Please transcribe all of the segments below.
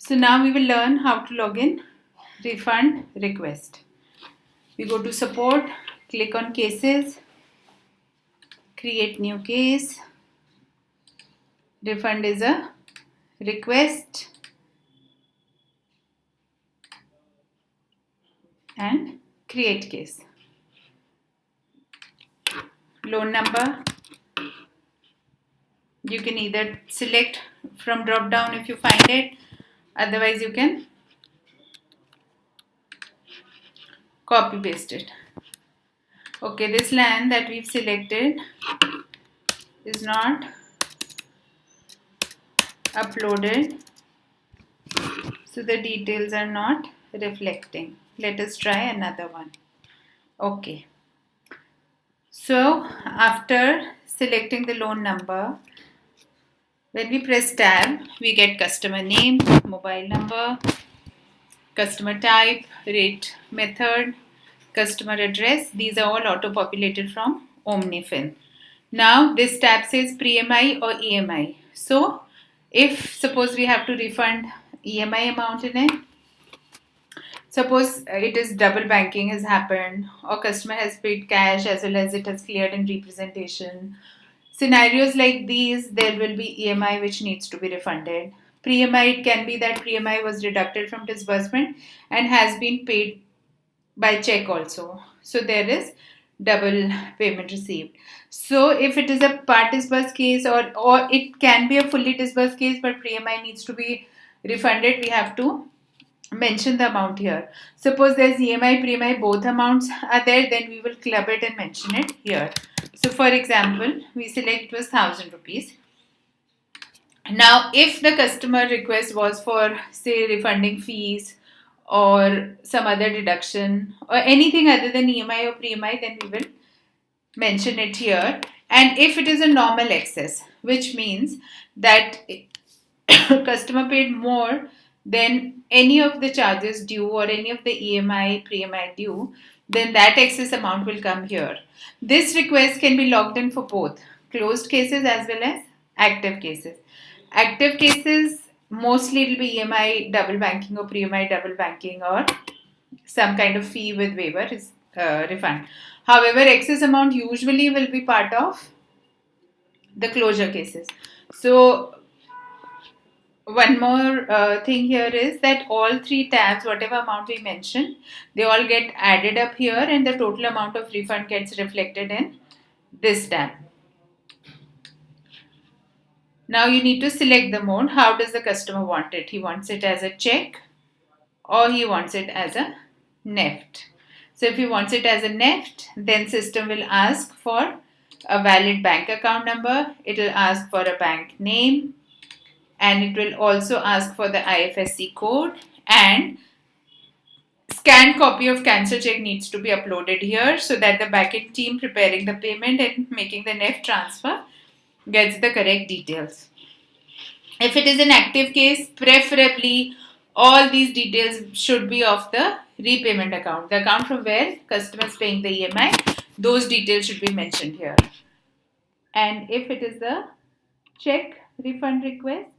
So now we will learn how to log in refund request. We go to support, click on cases, create new case. Refund is a request and create case. Loan number, you can either select from drop down if you find it, otherwise you can copy paste it. Okay, this land that we've selected is not uploaded, so the details are not reflecting. Let us try another one. Okay, so after selecting the loan number, when we press tab, we get customer name, mobile number, customer type, rate method, customer address. These are all auto-populated from OmniFin. Now this tab says pre-MI or EMI. So if suppose we have to refund EMI amount in it, suppose it is double banking has happened or customer has paid cash as well as it has cleared in representation. Scenarios like these, there will be EMI which needs to be refunded. Pre-MI, it can be that pre-MI was deducted from disbursement and has been paid by check also. So there is double payment received. So if it is a part disbursed case or it can be a fully disbursed case but pre-MI needs to be refunded, we have to mention the amount here. Suppose there's EMI, pre-MI, both amounts are there, then we will club it and mention it here. So for example, we select it was 1000 rupees. Now if the customer request was for say refunding fees or some other deduction or anything other than EMI or pre-MI, then we will mention it here. And if it is a normal excess, which means that customer paid more than any of the charges due or any of the EMI, pre-MI due, then that excess amount will come here. This request can be logged in for both closed cases as well as active cases. Active cases, mostly it will be EMI double banking or pre-MI double banking or some kind of fee with waiver is refund. However, excess amount usually will be part of the closure cases. So one more thing here is that all three tabs, whatever amount we mentioned, they all get added up here and the total amount of refund gets reflected in this tab. Now you need to select the mode. How does the customer want it? He wants it as a check or he wants it as a NEFT. So if he wants it as a NEFT, then system will ask for a valid bank account number. It will ask for a bank name and it will also ask for the IFSC code, and scanned copy of cancel check needs to be uploaded here so that the backend team preparing the payment and making the NEFT transfer gets the correct details. If it is an active case, preferably all these details should be of the repayment account, the account from where customer is paying the EMI. Those details should be mentioned here. And if it is a check refund request,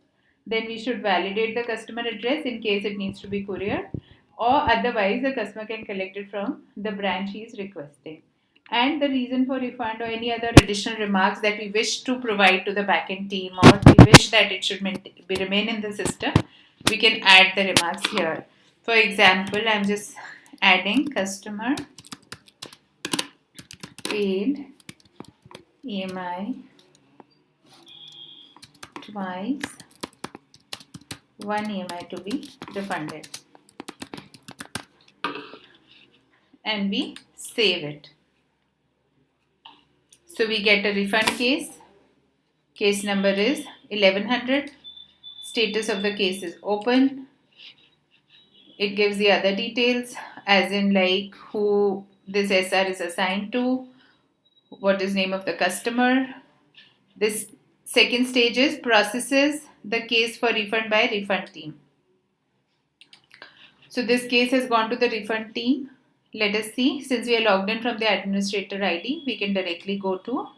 then we should validate the customer address in case it needs to be couriered, or otherwise the customer can collect it from the branch he is requesting. And the reason for refund or any other additional remarks that we wish to provide to the backend team or we wish that it should remain in the system, we can add the remarks here. For example, I'm just adding customer paid EMI twice, one EMI to be refunded, and we save it. So we get a refund case. Case number is 1100. Status of the case is open. It gives the other details as in like who this SR is assigned to, what is name of the customer. This second stage is processes the case for refund by refund team. So this case has gone to the refund team. Let us see, since we are logged in from the administrator ID, we can directly go to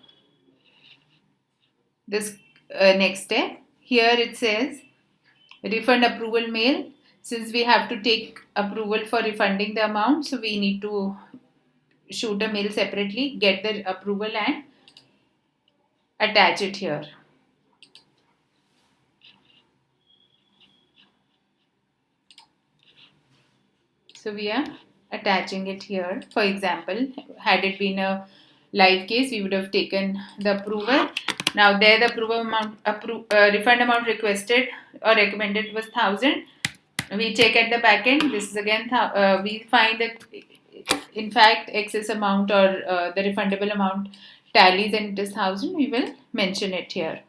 this next step. Here it says Refund approval mail. Since we have to take approval for refunding the amount, so we need to shoot a mail separately, get the approval and attach it here. So we are attaching it here. For example, had it been a live case, we would have taken the approval. Now there the approval amount, refund amount requested or recommended was 1,000. We check at the back end. This is again, we find that in fact excess amount or the refundable amount tallies and it is 1,000. We will mention it here.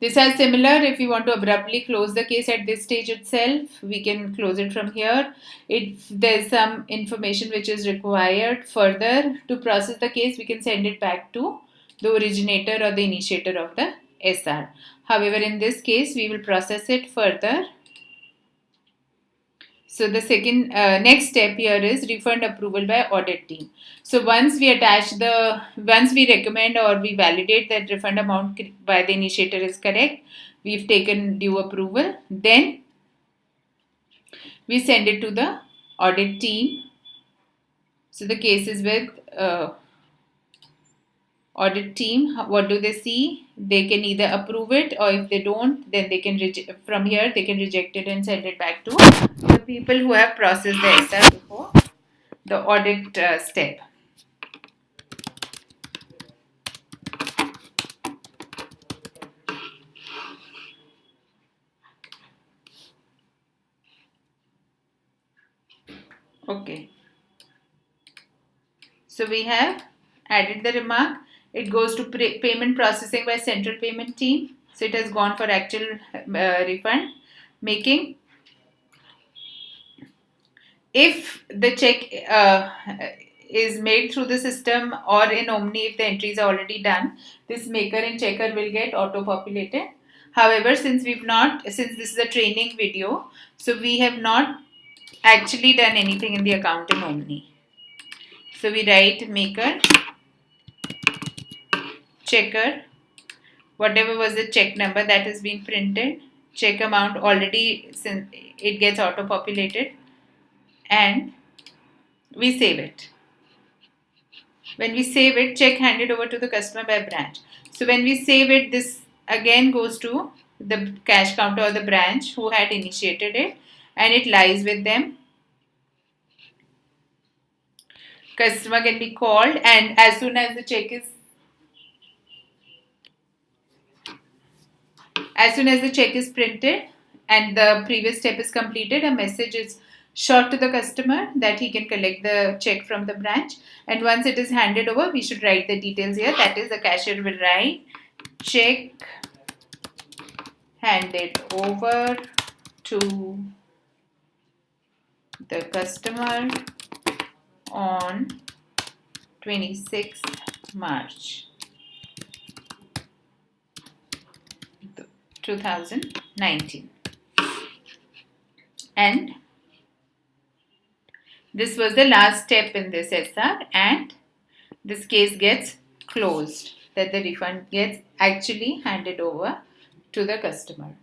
This is similar. If we want to abruptly close the case at this stage itself, we can close it from here. If there's some information which is required further to process the case, we can send it back to the originator or the initiator of the SR. However, in this case, we will process it further. So the second next step here is refund approval by audit team. So once we recommend or we validate that refund amount by the initiator is correct, we've taken due approval, then we send it to the audit team. So the case is with audit team. What do they see? They can either approve it, or if they don't, then they can from here they can reject it and send it back to the people who have processed the SR before the audit step. Okay. So we have added the remark. It goes to payment processing by central payment team. So it has gone for actual refund making. If the check is made through the system or in Omni, if the entries are already done, this maker and checker will get auto-populated. However, since this is a training video, so we have not actually done anything in the account in Omni. So we write maker, checker, whatever was the check number that has been printed, check amount already, since it gets auto-populated, and we save it. When we save it, check handed over to the customer by branch. So when we save it, this again goes to the cash counter or the branch who had initiated it, and it lies with them. Customer can be called, and as soon as the check is printed and the previous step is completed, a message is shot to the customer that he can collect the check from the branch. And once it is handed over, we should write the details here. That is, the cashier will write check handed over to the customer on 26th March 2019. And this was the last step in this SR, and this case gets closed, that the refund gets actually handed over to the customer.